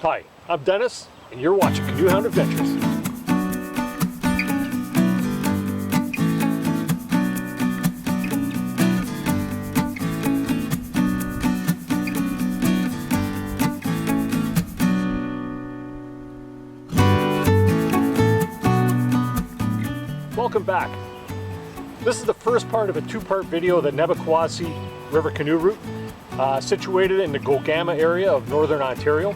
Hi, I'm Dennis, and you're watching Canoehound Adventures. Welcome back. This is the first part of a two-part video of the Nabakwasi River Canoe Route, situated in the Gogama area of Northern Ontario.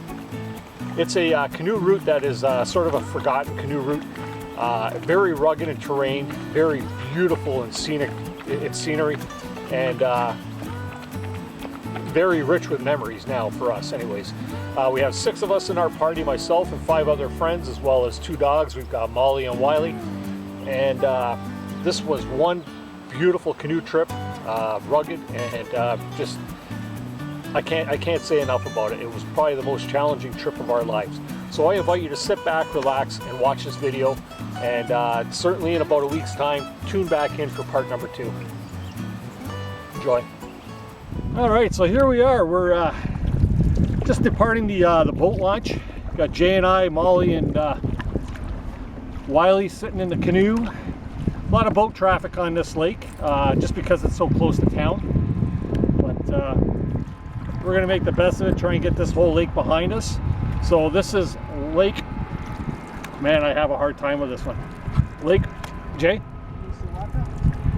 It's a canoe route that is sort of a forgotten canoe route. Very rugged in terrain, very beautiful and scenic in scenery, and very rich with memories now for us anyways. We have 6 of us in our party, myself and 5 other friends, as well as 2 dogs. We've got Molly and Wiley. And this was one beautiful canoe trip, rugged, and just I can't say enough about it. It was probably the most challenging trip of our lives. So I invite you to sit back, relax, and watch this video. And certainly in about a week's time, tune back in for part number 2. Enjoy. All right, so here we are. We're just departing the boat launch. Got Jay and I, Molly, and Wiley sitting in the canoe. A lot of boat traffic on this lake, just because it's so close to town. But we're gonna make the best of it, try and get this whole lake behind us. So this is Lake, man, I have a hard time with this one. Lake, Jay?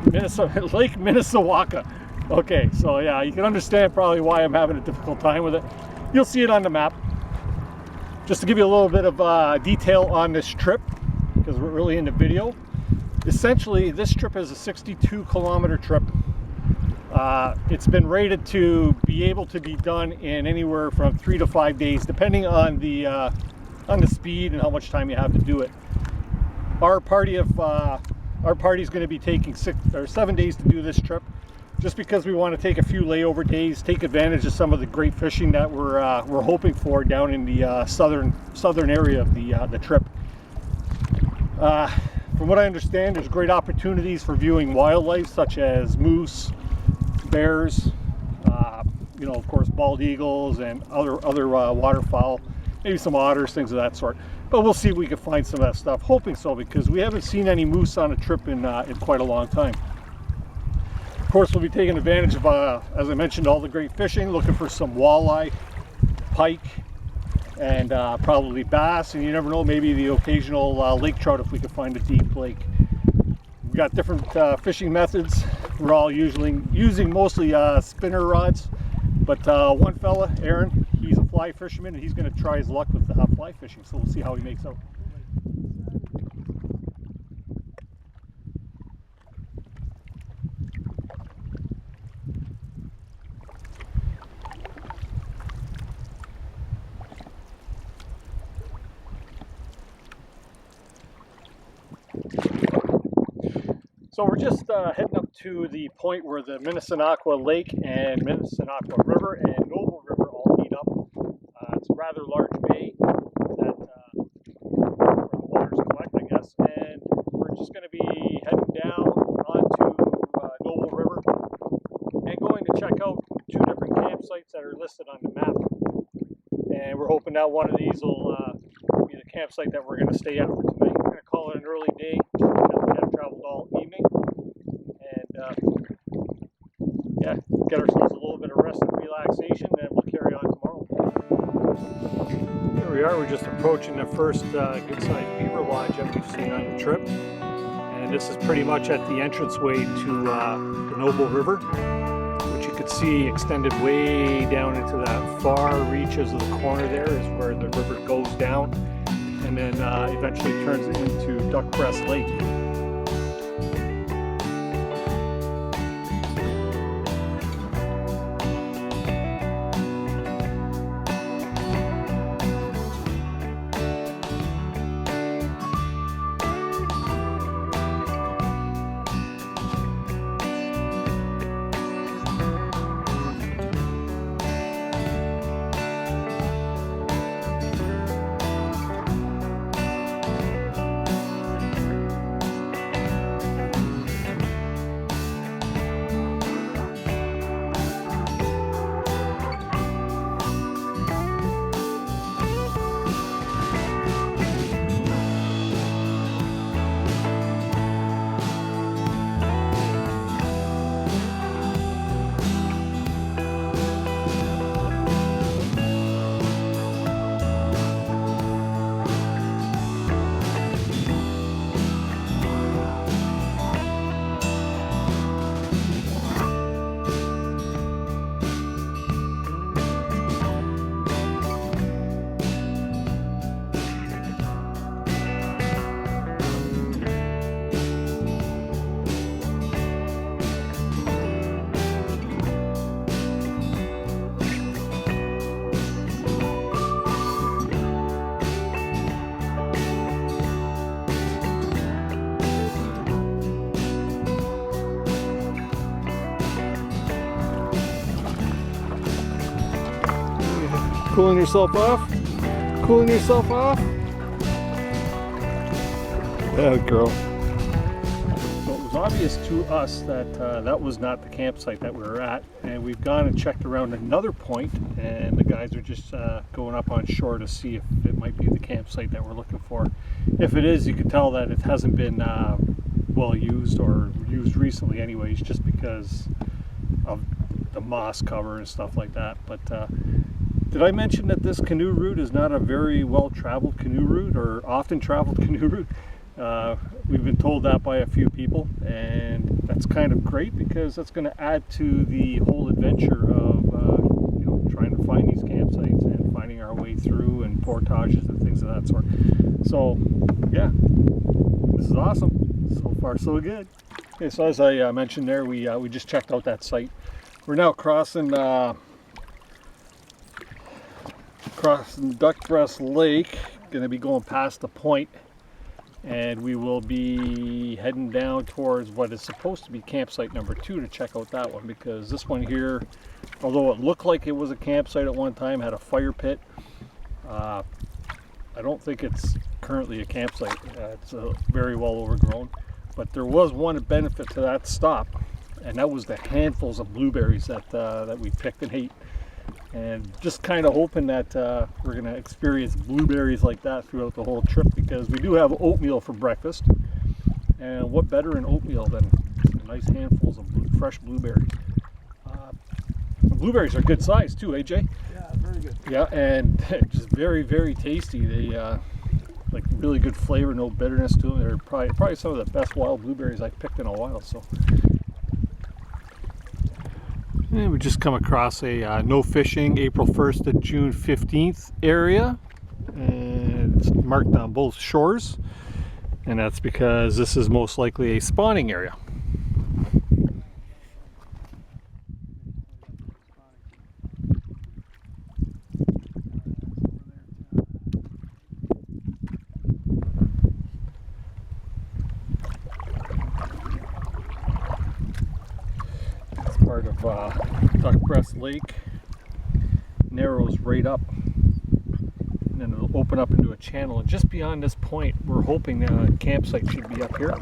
Minisinakwa? Lake Minisinakwa. Okay, so yeah, you can understand probably why I'm having a difficult time with it. You'll see it on the map. Just to give you a little bit of detail on this trip, because we're really in the video. Essentially, this trip is a 62-kilometer trip. It's been rated to be able to be done in anywhere from 3 to 5 days, depending on the speed and how much time you have to do it. Our party is going to be taking 6 or 7 days to do this trip, just because we want to take a few layover days, take advantage of some of the great fishing that we're hoping for down in the southern area of the trip. From what I understand, there's great opportunities for viewing wildlife such as moose, bears, you know, of course, bald eagles and other waterfowl, maybe some otters, things of that sort. But we'll see if we can find some of that stuff. Hoping so, because we haven't seen any moose on a trip in quite a long time. Of course, we'll be taking advantage of, as I mentioned, all the great fishing, looking for some walleye, pike, and probably bass, and you never know, maybe the occasional lake trout if we could find a deep lake. We've got different fishing methods. We're all usually using mostly spinner rods, but one fella, Aaron, he's a fly fisherman, and he's going to try his luck with fly fishing, so we'll see how he makes out. So we're just heading up to the point where the Minisinakwa Lake and Minisinakwa River and Nobel River all meet up. It's a rather large bay that where the waters collect, I guess, and we're just going to be heading down onto Nobel River and going to check out 2 different campsites that are listed on the map. And we're hoping that one of these will be the campsite that we're going to stay at for tonight. We're going to call it an early day, just because we have traveled all evening. Yeah, get ourselves a little bit of rest and relaxation, and we'll carry on tomorrow. Here we are, we're just approaching the first good-sized beaver lodge that we've seen on the trip. And this is pretty much at the entranceway to the Nobel River, which you could see extended way down into that far reaches of the corner there is where the river goes down, and then eventually turns into Duckbreast Lake. Cooling yourself off? Cooling yourself off? Yeah, girl. So it was obvious to us that that was not the campsite that we were at, and we've gone and checked around another point, and the guys are just going up on shore to see if it might be the campsite that we're looking for. If it is, you can tell that it hasn't been well used or used recently anyways, just because of the moss cover and stuff like that. But did I mention that this canoe route is not a very well traveled canoe route or often traveled canoe route? We've been told that by a few people, and that's kind of great because that's going to add to the whole adventure of you know, trying to find these campsites and finding our way through and portages and things of that sort. So yeah, this is awesome. So far so good. Okay, so as I mentioned there, we just checked out that site. We're now crossing Duckbreast Lake, going to be going past the point, and we will be heading down towards what is supposed to be campsite number 2 to check out that one, because this one here, although it looked like it was a campsite at one time, had a fire pit. I don't think it's currently a campsite. It's very well overgrown, but there was one benefit to that stop, and that was the handfuls of blueberries that we picked and ate. And just kind of hoping that we're going to experience blueberries like that throughout the whole trip, because we do have oatmeal for breakfast, and what better in oatmeal than nice handfuls of fresh blueberries. Blueberries are good size too, AJ? Yeah, very good. Yeah, and just very, very tasty. They like really good flavor, no bitterness to them. They're probably some of the best wild blueberries I've picked in a while. So. And we just come across a no fishing April 1st to June 15th area, and it's marked on both shores, and that's because this is most likely a spawning area. Part of Duckbreast Lake, narrows right up, and then it'll open up into a channel, and just beyond this point we're hoping a campsite should be up here.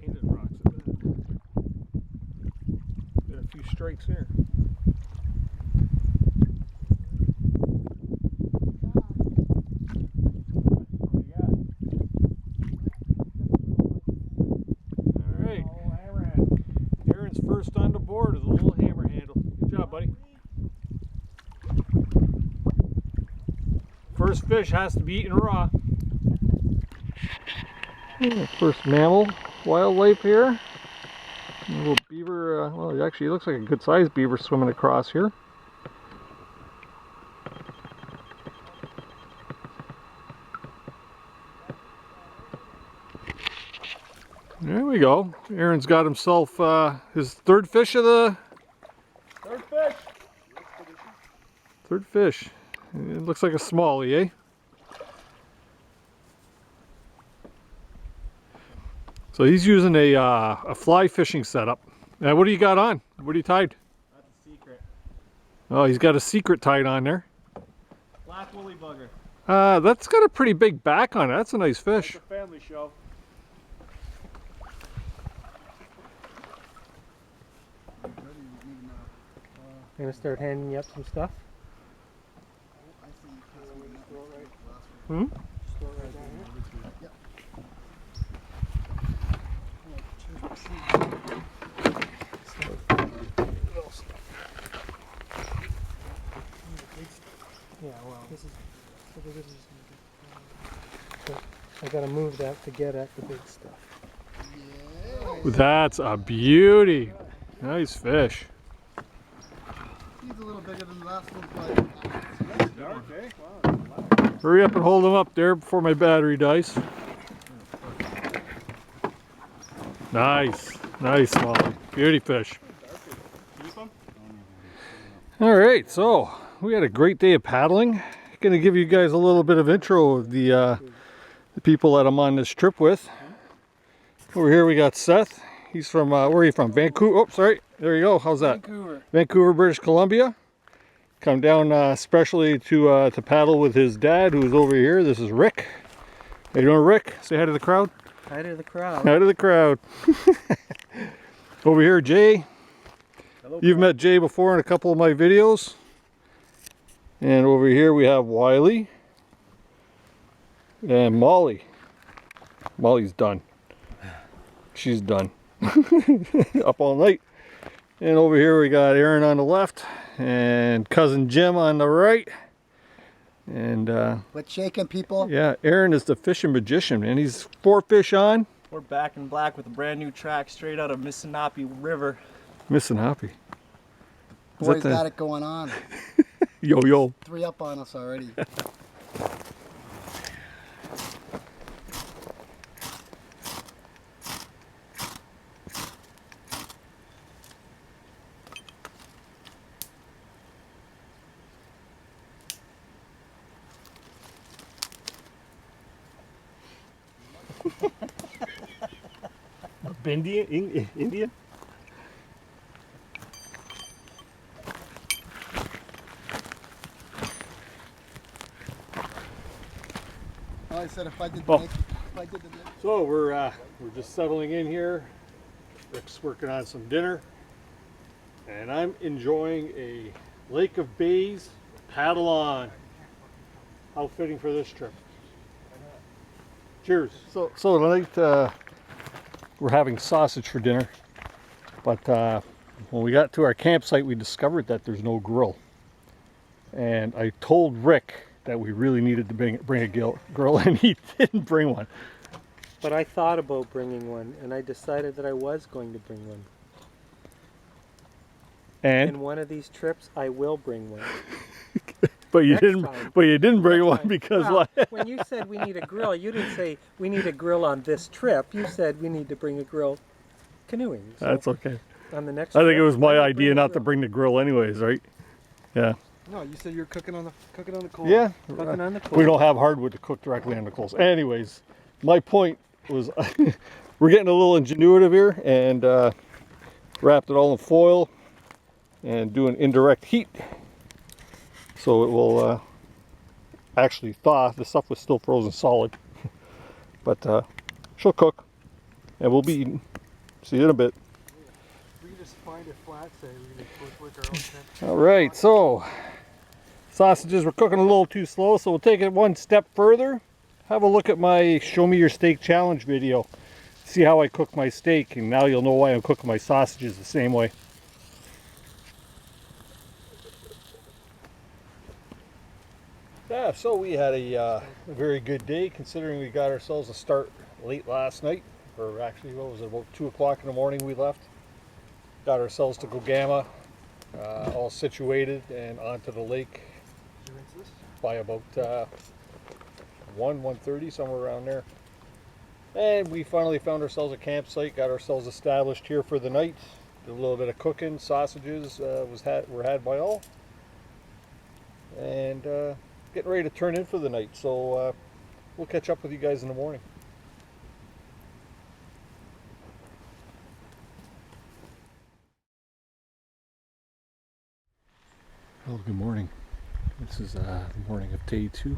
Painted rocks at that. Got a few strikes here. First on the board with a little hammer handle. Good job, buddy. First fish has to be eaten raw. First mammal wildlife here. A little beaver, well, it actually looks like a good sized beaver swimming across here. There we go. Aaron's got himself his third fish of the... Third fish! Third fish. It looks like a smallie, eh? So he's using a fly fishing setup. Now, what do you got on? What are you tied? That's a secret. Oh, he's got a secret tied on there. Black woolly bugger. That's got a pretty big back on it. That's a nice fish. It's a family show. I'm gonna start handing you up some stuff. Hmm? Store right down here. Yeah, well, this is. I gotta move that to get at the big stuff. That's a beauty. Nice fish. He's a little bigger than the last one, but okay. Wow. Hurry up and hold him up there before my battery dies. Nice. Nice, Molly. Beauty fish. All right, so we had a great day of paddling. going to give you guys a little bit of intro of the people that I'm on this trip with. Over here we got Seth. He's from, where are you from? Vancouver? Oh, sorry. There you go. How's that? Vancouver. Vancouver, British Columbia. Come down especially to paddle with his dad, who's over here. This is Rick. How you doing, Rick? Say hi to the crowd. Hi to the crowd. Hi to the crowd. Over here, Jay. Hello, You've met Jay before in a couple of my videos. And over here we have Wiley and Molly. Molly's done. She's done. Up all night. And over here we got Aaron on the left and cousin Jim on the right. And What's shaking, people? yeah, Aaron is the fishing magician, and he's 4 fish on. We're back in black with a brand new track straight out of Minisinakwa River. Minisinakwa. Boys got it going on. Yo, yo. 3 up on us already. Indian? Oh, I said if I did Oh. the next, So we're just settling in here. Rick's working on some dinner, and I'm enjoying a lake of bays paddle on. How fitting for this trip. Cheers. So tonight we're having sausage for dinner, but when we got to our campsite, we discovered that there's no grill, and I told Rick that we really needed to bring a grill, and he didn't bring one. But I thought about bringing one, and I decided that I was going to bring one. And In one of these trips, I will bring one. but you next didn't. time. But you didn't bring Next one time. because Well, what? when you said we need a grill, you didn't say we need a grill on this trip. You said we need to bring a grill canoeing. So That's okay. on the next I think trip, it was my will idea bring a not to grill. bring the grill anyways, right? Yeah. No, you said you're cooking on the coal. Yeah. Cooking on the We coal. don't have hardwood to cook directly on the coals. Anyways, my point was we're getting a little ingenuitive here and wrapped it all in foil and doing indirect heat. So it will actually thaw. The stuff was still frozen solid. But she'll cook and we'll be eating. See you in a bit. We can just find it flat, say we can both work our own temp. All right, so sausages were cooking a little too slow, so we'll take it one step further. Have a look at my Show Me Your Steak Challenge video. See how I cook my steak, and now you'll know why I'm cooking my sausages the same way. Yeah, so we had a very good day, considering we got ourselves a start late last night, or actually, what was it, about 2 o'clock in the morning we left. Got ourselves to Gogama, all situated and onto the lake by about 1:30, somewhere around there. And we finally found ourselves a campsite, got ourselves established here for the night. Did a little bit of cooking, sausages were had by all. And getting ready to turn in for the night, so we'll catch up with you guys in the morning. Well, good morning. This is the morning of day 2.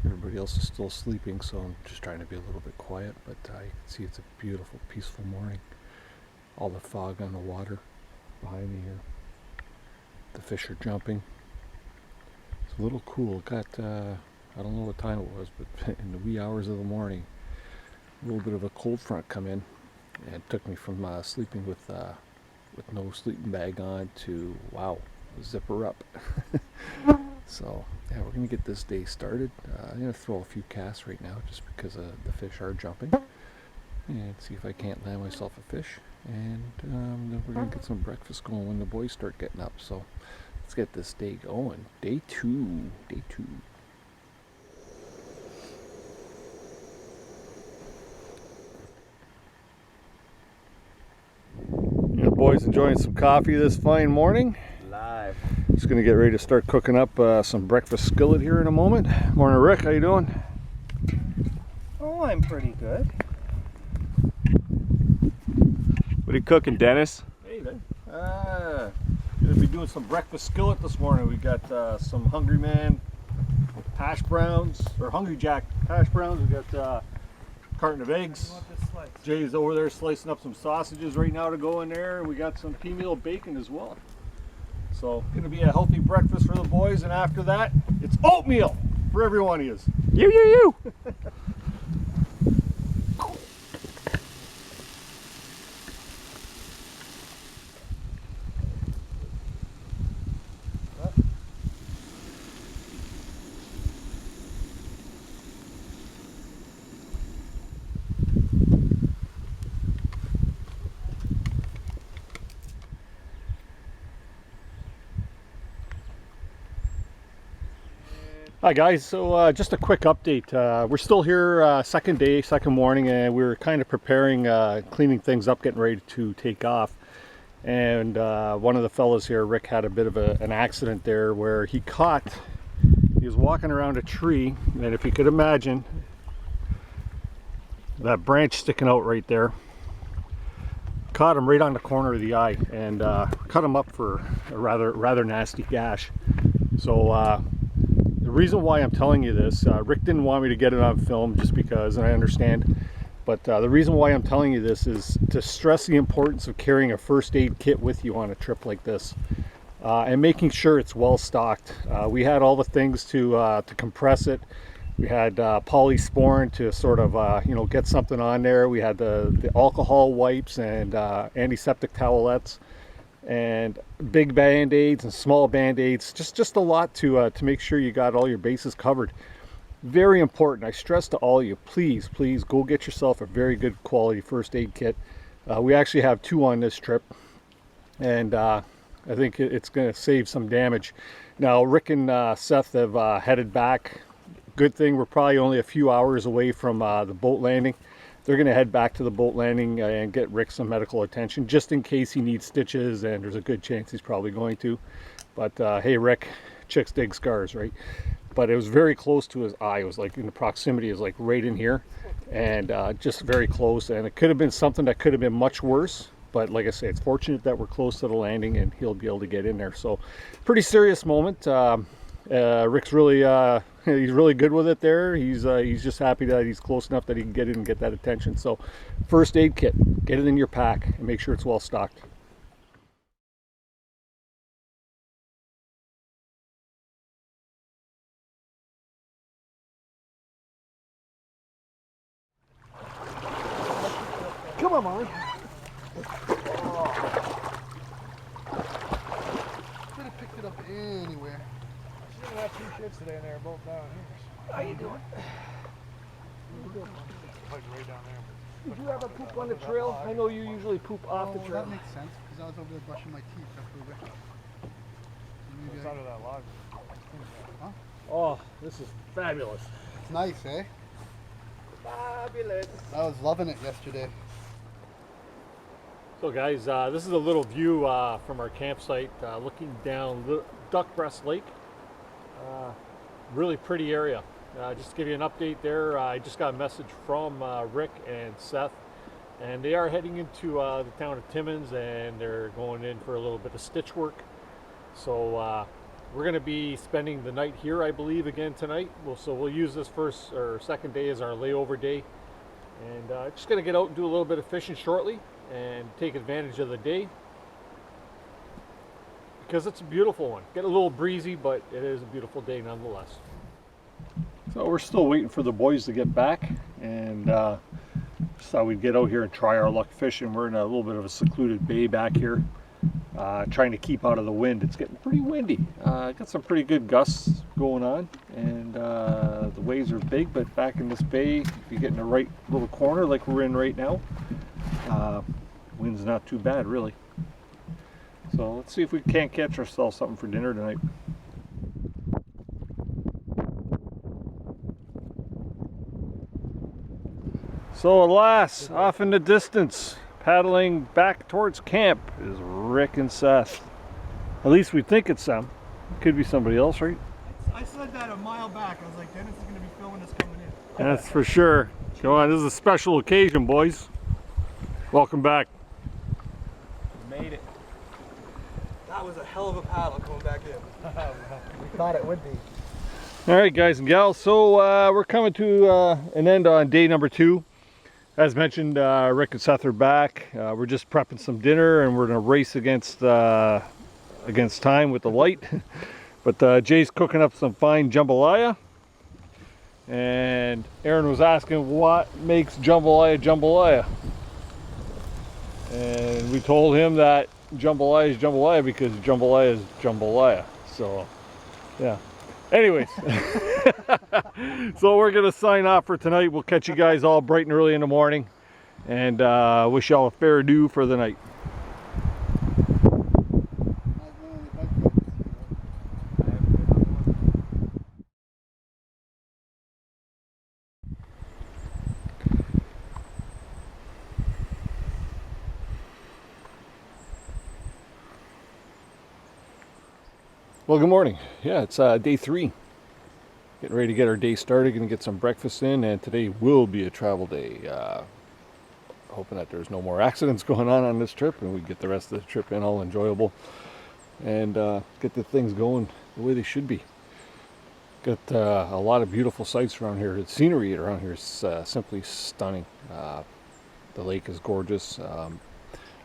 Everybody else is still sleeping, so I'm just trying to be a little bit quiet, but I can see it's a beautiful, peaceful morning. All the fog on the water behind me here. The fish are jumping. It's a little cool. Got, I don't know what time it was, but in the wee hours of the morning, a little bit of a cold front come in, and it took me from sleeping with no sleeping bag on to, wow, zipper up. So yeah, we're gonna get this day started. I'm gonna throw a few casts right now just because the fish are jumping, and see if I can't land myself a fish, and then we're gonna get some breakfast going when the boys start getting up. So let's get this day going. Day 2. The boys enjoying some coffee this fine morning. Live. Rick's gonna get ready to start cooking up some breakfast skillet here in a moment. Morning, Rick. How you doing? Oh, I'm pretty good. What are you cooking, Dennis? Hey there. Gonna be doing some breakfast skillet this morning. We got some Hungry Man hash browns, or Hungry Jack hash browns. We got a carton of eggs. Jay's over there slicing up some sausages right now to go in there. We got some pea meal bacon as well. So gonna be a healthy breakfast for the boys, and after that, it's oatmeal for everyone of yous. You. Hi guys, so just a quick update. We're still here, second day, second morning, and we're kind of preparing, cleaning things up, getting ready to take off. And one of the fellows here, Rick, had a bit of an accident there where he was walking around a tree, and if you could imagine that branch sticking out right there, caught him right on the corner of the eye and cut him up for a rather nasty gash. So the reason why I'm telling you this, Rick didn't want me to get it on film just because, and I understand, but the reason why I'm telling you this is to stress the importance of carrying a first aid kit with you on a trip like this, and making sure it's well stocked. We had all the things to compress it. We had polysporin to sort of you know, get something on there. We had the alcohol wipes and antiseptic towelettes, and big band-aids and small band-aids, just a lot to make sure you got all your bases covered. Very important. I stress to all of you, please go get yourself a very good quality first aid kit. We actually have 2 on this trip, and I think it's going to save some damage. Now Rick and Seth have headed back. Good thing we're probably only a few hours away from the boat landing. They're going to head back to the boat landing and get Rick some medical attention, just in case he needs stitches, and there's a good chance he's probably going to. But hey, Rick, chicks dig scars, right? But it was very close to his eye. It was like in the proximity, is like right in here, and just very close. And it could have been something that could have been much worse. But like I say, it's fortunate that we're close to the landing and he'll be able to get in there. So pretty serious moment. Rick's really he's really good with it there. He's just happy that he's close enough that he can get in and get that attention. So first aid kit, get it in your pack and make sure it's well stocked. Come on, Mom. Could have picked it up anywhere. She's gonna have 2 shits today and they're both down here. How you doing? Like right down there. Did you ever poop on the trail? I know you usually poop off the Oh, trail. that makes sense, because I was over there brushing my teeth after Rick. It's under that log. Huh? Oh, this is fabulous. It's nice, eh? Fabulous. I was loving it yesterday. So guys, this is a little view from our campsite looking down Duckbreast Lake. Really pretty area. Just to give you an update there, I just got a message from Rick and Seth, and they are heading into the town of Timmins, and they're going in for a little bit of stitch work. So we're going to be spending the night here, I believe, again tonight. So we'll use this first or second day as our layover day, and just going to get out and do a little bit of fishing shortly and take advantage of the day, because it's a beautiful one. Get a little breezy, but it is a beautiful day nonetheless. So we're still waiting for the boys to get back, and just thought we'd get out here and try our luck fishing. We're in a little bit of a secluded bay back here, trying to keep out of the wind. It's getting pretty windy. Got some pretty good gusts going on, and the waves are big, but back in this bay, if you get in the right little corner like we're in right now, wind's not too bad, really. So let's see if we can't catch ourselves something for dinner tonight. So alas, off in the distance, paddling back towards camp, is Rick and Seth. At least we think it's them. Could be somebody else, right? I said that a mile back. I was like, Dennis is going to be filming us coming in. That's for sure. Come on, this is a special occasion, boys. Welcome back. We made it. That was a hell of a paddle coming back in. We thought it would be. All right, guys and gals, so we're coming to an end on day number 2. As mentioned, Rick and Seth are back. We're just prepping some dinner, and we're going to race against time with the light. But Jay's cooking up some fine jambalaya, and Aaron was asking what makes jambalaya. And we told him that jambalaya is jambalaya because jambalaya is jambalaya. So, yeah. Anyways, so we're gonna sign off for tonight. We'll catch you guys all bright and early in the morning, and wish y'all a fair adieu for the night. Well, good morning. Yeah, it's day 3. Getting ready to get our day started, gonna get some breakfast in, and today will be a travel day. Hoping that there's no more accidents going on this trip, and we get the rest of the trip in all enjoyable, and get the things going the way they should be. Got a lot of beautiful sights around here. The scenery around here is simply stunning. The lake is gorgeous.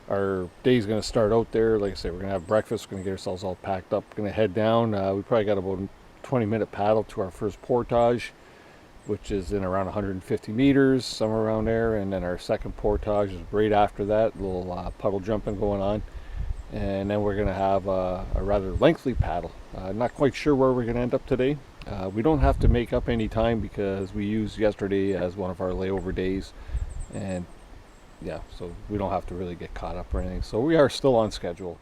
Our day's going to start out there. Like I say, we're going to have breakfast. We're going to get ourselves all packed up. We're going to head down. We probably got about a 20-minute paddle to our first portage, which is in around 150 meters, somewhere around there. And then our second portage is right after that. A little puddle jumping going on. And then we're going to have a rather lengthy paddle. Not quite sure where we're going to end up today. We don't have to make up any time because we used yesterday as one of our layover days. And yeah, so we don't have to really get caught up or anything. So we are still on schedule.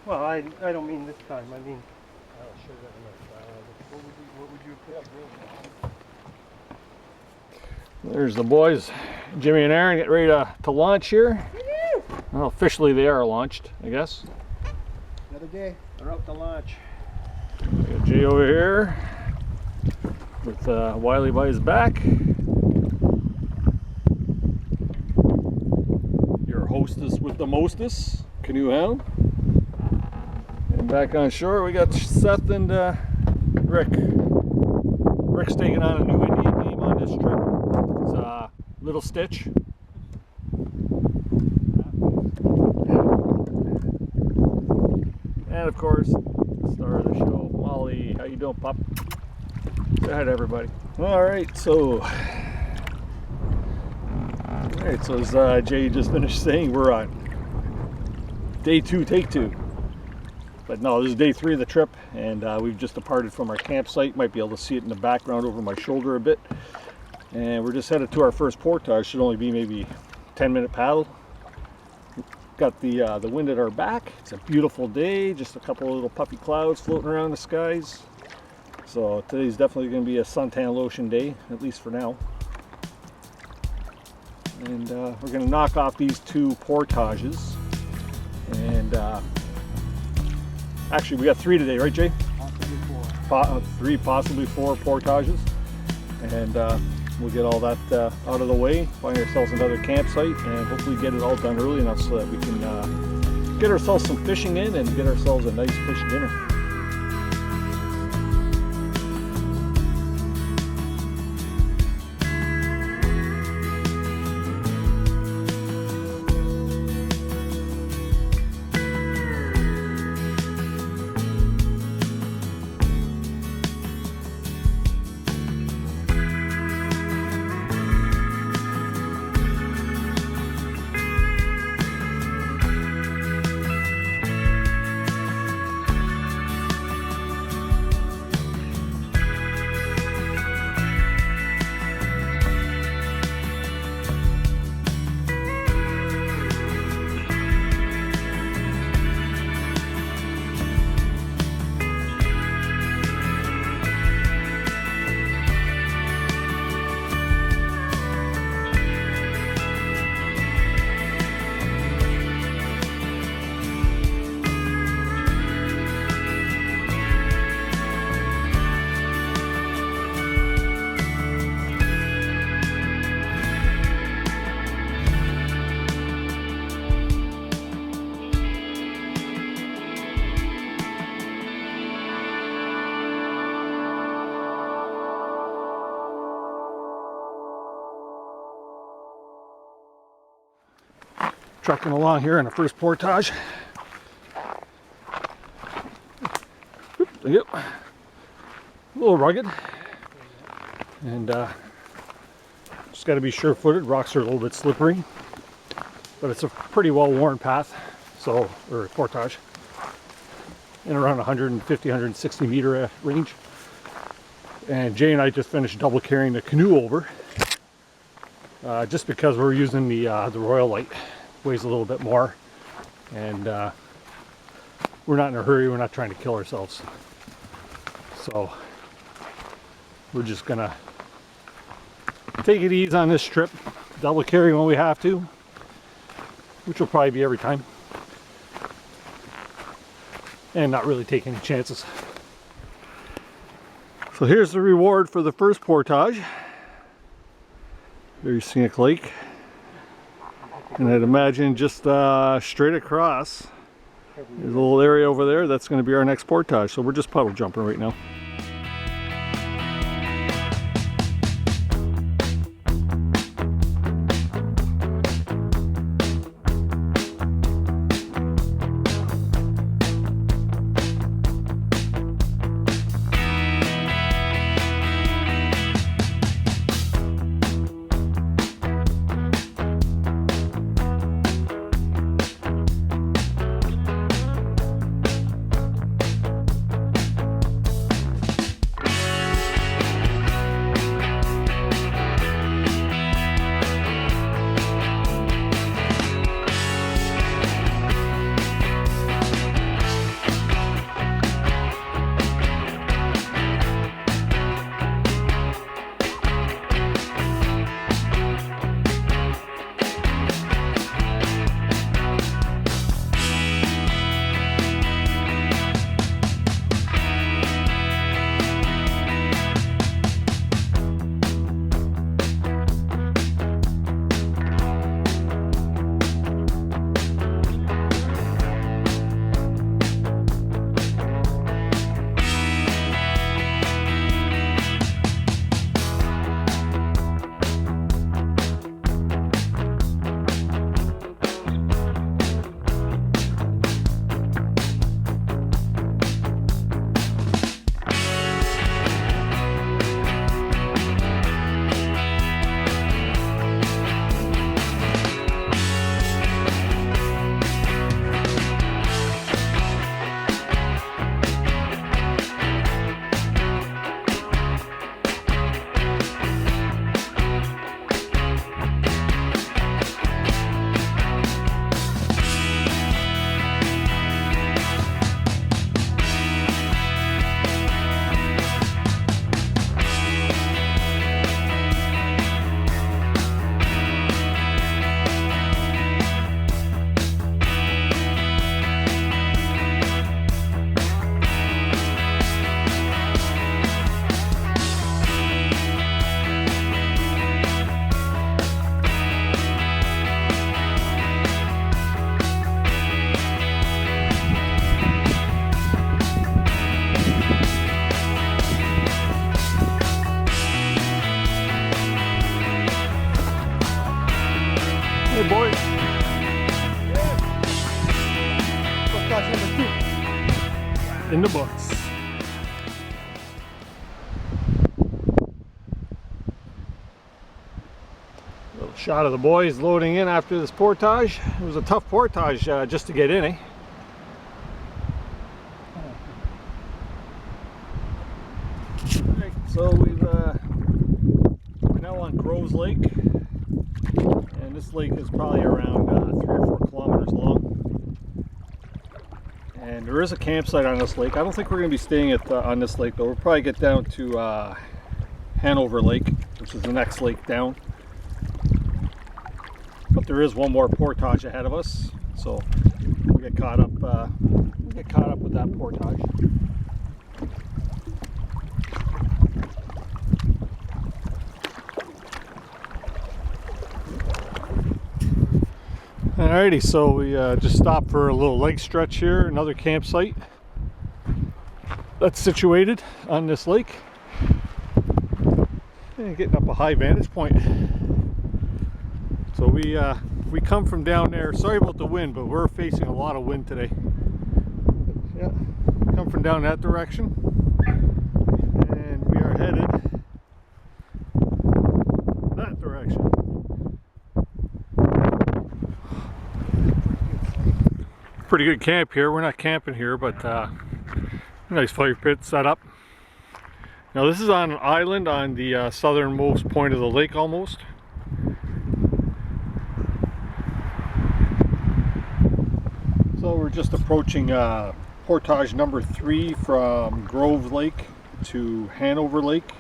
Well, I don't mean this time. I mean, What would you put? There's the boys, Jimmy and Aaron, getting ready to launch here. Well, officially they are launched, I guess. Another day. they're out to launch. We got Jay over here with Wiley by his back. Your hostess with the mostess, Canoehound. And back on shore we got Seth and Rick. Rick's taking on a new Indian name on this trip. It's Little Stitch. And of course, the star of the show, Molly. How you doing, pup? Say hi to everybody. All right, so as Jay just finished saying, we're on day 2, take 2. But no, this is day 3 of the trip, and we've just departed from our campsite. Might be able to see it in the background over my shoulder a bit. And we're just headed to our first portage. Should only be maybe 10-minute paddle. Got the wind at our back. It's a beautiful day. Just a couple of little puffy clouds floating around the skies. So today's definitely going to be a suntan lotion day, at least for now. And we're going to knock off these 2 portages. And actually, we got 3 today, right, Jay? Possibly 4. 3, possibly 4 portages. And we'll get all that out of the way, find ourselves another campsite, and hopefully get it all done early enough so that we can get ourselves some fishing in and get ourselves a nice fish dinner. Trucking along here in the first portage. Yep. A little rugged. And just got to be sure-footed. Rocks are a little bit slippery. But it's a pretty well-worn path. So, or portage. In around 150, 160 meter range. And Jay and I just finished double carrying the canoe over. Just because we're using the Royal Light. Weighs a little bit more. And we're not in a hurry. We're not trying to kill ourselves. So we're just gonna take it easy on this trip. Double carry when we have to. Which will probably be every time. And not really take any chances. So here's the reward for the first portage. Minisinakwa Lake. And I'd imagine just straight across, there's a little area over there. That's going to be our next portage. So we're just puddle jumping right now. Hey boys. In the books. Little shot of the boys loading in after this portage. It was a tough portage just to get in, eh? Right, so we're now on Groves Lake, and this lake is probably around 3 or 4 kilometers long. And there is a campsite on this lake. I don't think we're going to be staying on this lake, though. We'll probably get down to Hanover Lake, which is the next lake down. But there is one more portage ahead of us, so we'll get caught up. We'll get caught up with that portage. Alrighty, so we just stopped for a little leg stretch here, another campsite that's situated on this lake. And getting up a high vantage point. So So we come from down there. Sorry about the wind, but we're facing a lot of wind today. Yeah, come from down that direction, and we are headed that direction. Pretty good camp here. We're not camping here, but nice fire pit set up. Now this is on an island on the southernmost point of the lake almost. So we're just approaching portage number 3 from Grove Lake to Hanover Lake,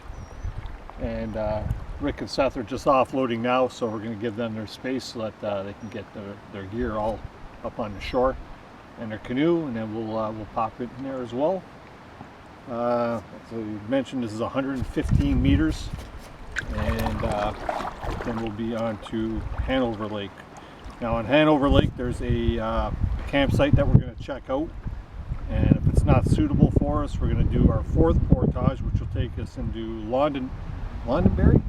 and Rick and Seth are just offloading now, so we're going to give them their space so that they can get their gear all up on the shore and their canoe, and then we'll pop it in there as well. So you mentioned this is 115 meters, and then we'll be on to Hanover Lake. Now on Hanover Lake there's a campsite that we're going to check out, and if it's not suitable for us, we're going to do our 4th portage, which will take us into Londonderry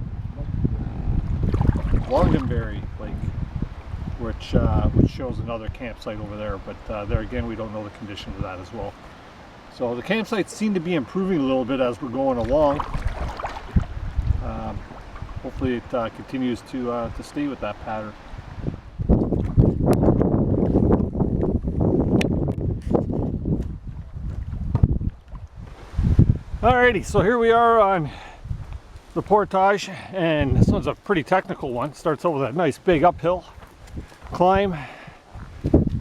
Lake, which shows another campsite over there, but there again we don't know the conditions of that as well. So the campsites seem to be improving a little bit as we're going along. Hopefully it continues to stay with that pattern. Alrighty, so here we are on the portage, and this one's a pretty technical one. Starts out with a nice big uphill climb.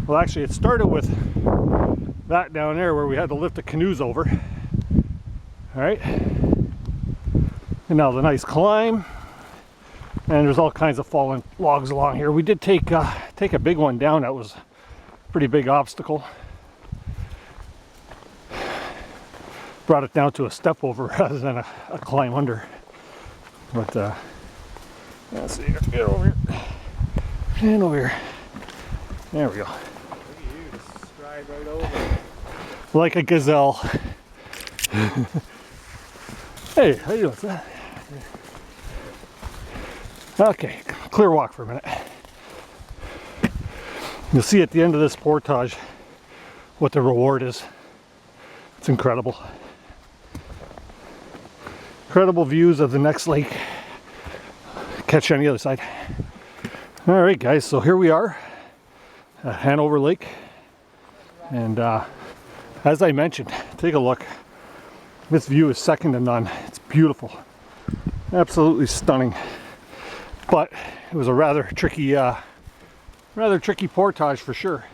Well, actually it started with that down there where we had to lift the canoes over. Alright, and now the nice climb, and there's all kinds of fallen logs along here. We did take a big one down. That was a pretty big obstacle. Brought it down to a step over rather than a climb under. But let's see, get over here and over here. There we go. Look at you, just stride right over. Like a gazelle. Hey, how you doing? Okay, clear walk for a minute. You'll see at the end of this portage what the reward is. It's incredible. Incredible views of the next lake. Catch you on the other side. All right, guys, so here we are at Hanover Lake, and as I mentioned, take a look. This view is second to none. It's beautiful, absolutely stunning. But it was a rather tricky portage for sure.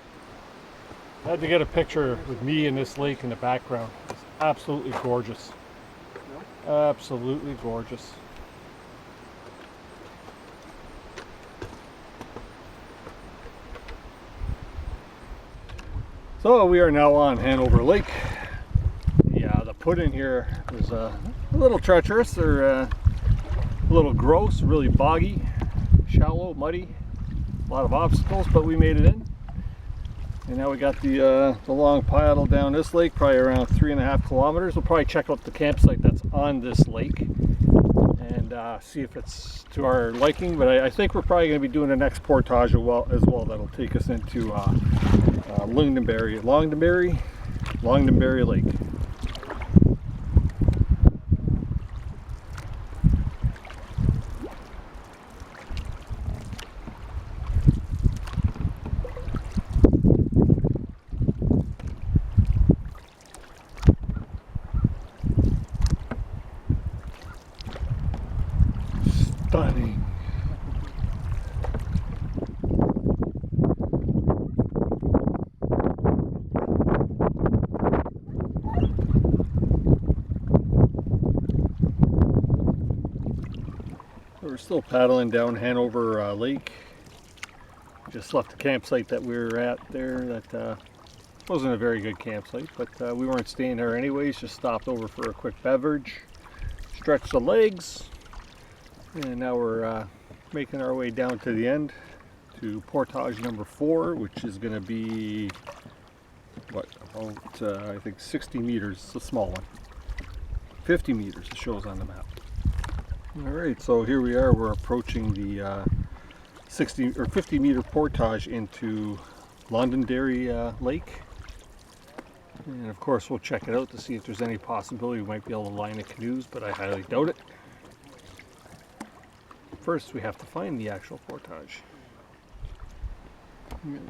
I had to get a picture with me and this lake in the background. It's absolutely gorgeous. Absolutely gorgeous. So we are now on Hanover Lake. Yeah, the put in here was a little treacherous, or a little gross, really boggy, shallow, muddy, a lot of obstacles, but we made it in. And now we got the long paddle down this lake, probably around 3.5 kilometers. We'll probably check out the campsite that's on this lake and see if it's to our liking. But I think we're probably going to be doing the next portage as well. That'll take us into Londonderry Lake. Stunning. We're still paddling down Hanover Lake. Just left the campsite that we were at there. That wasn't a very good campsite, but we weren't staying there anyways. Just stopped over for a quick beverage, stretched the legs, and now we're making our way down to the end to portage number 4, which is going to be what, about I think 60 meters. It's a small one. 50 meters it shows on the map. Alright, so here we are. We're approaching the 60 or 50 meter portage into Londonderry Lake. And of course we'll check it out to see if there's any possibility we might be able to line the canoes, but I highly doubt it. First we have to find the actual portage.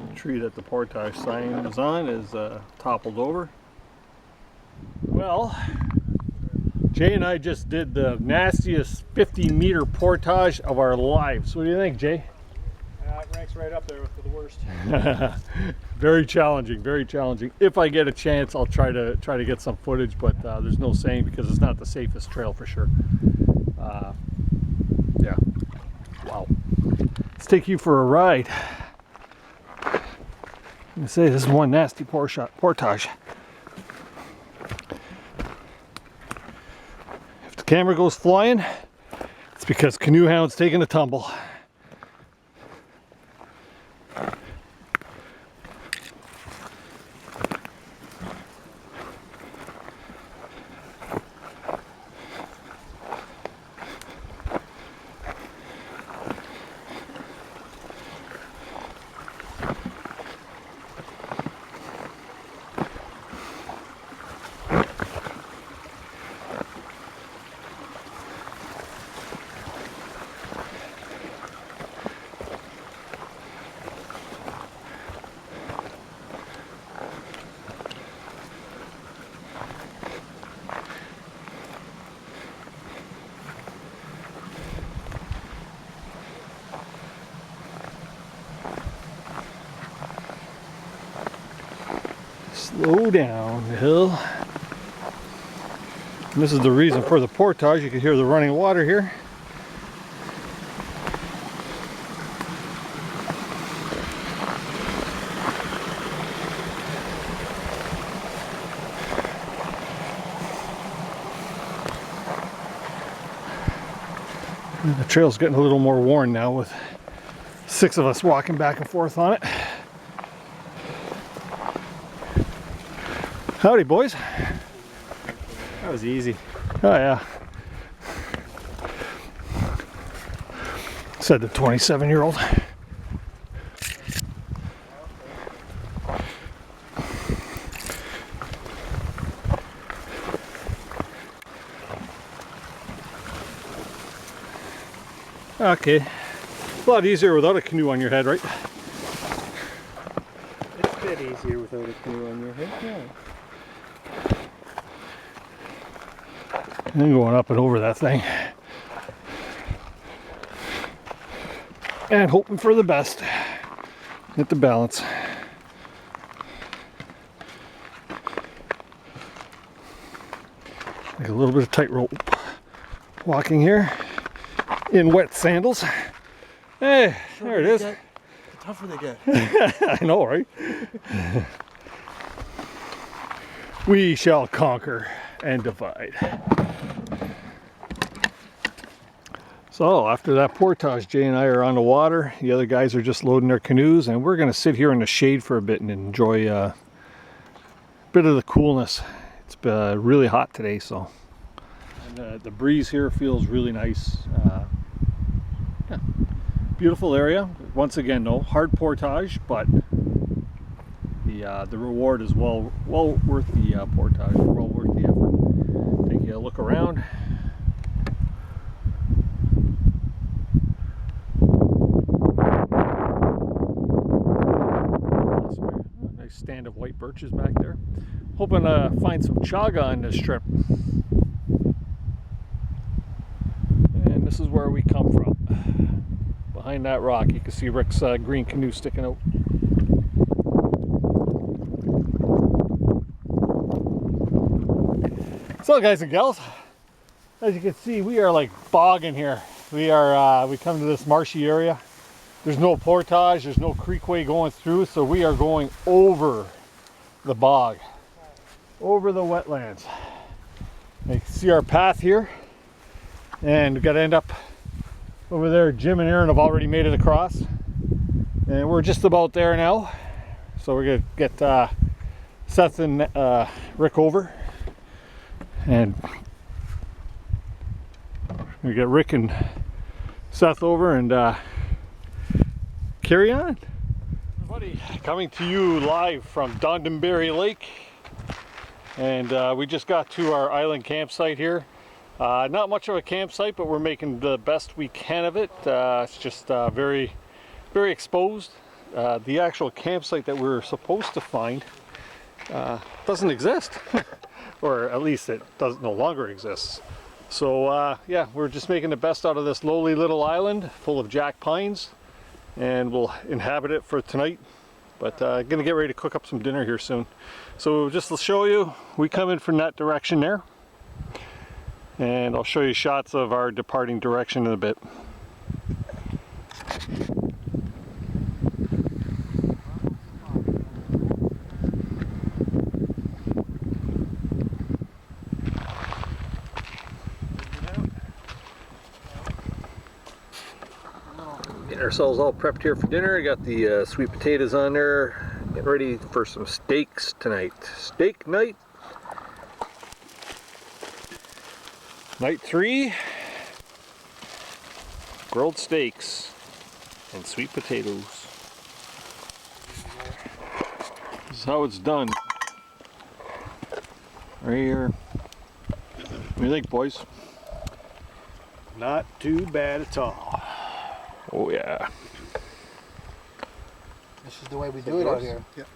The tree that the portage sign is on is toppled over. Well, Jay and I just did the nastiest 50 meter portage of our lives. What do you think, Jay? It ranks right up there with the worst. Very challenging, very challenging. If I get a chance, I'll try to get some footage, but there's no saying because it's not the safest trail for sure. Yeah. Wow. Let's take you for a ride. I'm gonna say this is one nasty portage. If the camera goes flying, it's because Canoehound's taking a tumble. Slow down the hill. And this is the reason for the portage. You can hear the running water here. And the trail's getting a little more worn now with 6 of us walking back and forth on it. Howdy, boys. That was easy. Oh yeah. Said the 27-year-old. Okay. A lot easier without a canoe on your head, right? It's a bit easier without a canoe on your head, yeah. And going up and over that thing. And hoping for the best. Get the balance. Like a little bit of tightrope walking here in wet sandals. Hey, there it is. The tougher they get. I know, right? We shall conquer and divide. So after that portage, Jay and I are on the water. The other guys are just loading their canoes, and we're going to sit here in the shade for a bit and enjoy a bit of the coolness. It's been really hot today, so. And the breeze here feels really nice. Yeah. Beautiful area. Once again, though, hard portage, but the reward is well worth the portage, well worth the effort. Take a look around. Nice stand of white birches back there. Hoping to find some chaga on this trip. And this is where we come from. Behind that rock, you can see Rick's green canoe sticking out. So guys and gals, as you can see, we are like bogging here. We come to this marshy area. There's no portage, there's no creekway going through, so we are going over the bog, over the wetlands. You can see our path here, and we've got to end up over there. Jim and Aaron have already made it across, and we're just about there now. So we're gonna get Seth and Rick over, and we get Rick and Seth over, and Carry on. Everybody, coming to you live from Londonderry Lake. And we just got to our island campsite here. Not much of a campsite, but we're making the best we can of it. It's just very exposed. The actual campsite that we're supposed to find doesn't exist. Or at least it no longer exists. So yeah, we're just making the best out of this lowly little island full of jack pines. And we'll inhabit it for tonight. But gonna get ready to cook up some dinner here soon. So just to show you, we come in from that direction there. And I'll show you shots of our departing direction in a bit. Getting ourselves all prepped here for dinner. Got the sweet potatoes on there. Getting ready for some steaks tonight. Steak night. Night 3. Grilled steaks and sweet potatoes. This is how it's done. Right here. What do you think, boys? Not too bad at all. Oh yeah. This is the way we do it out here. Yep.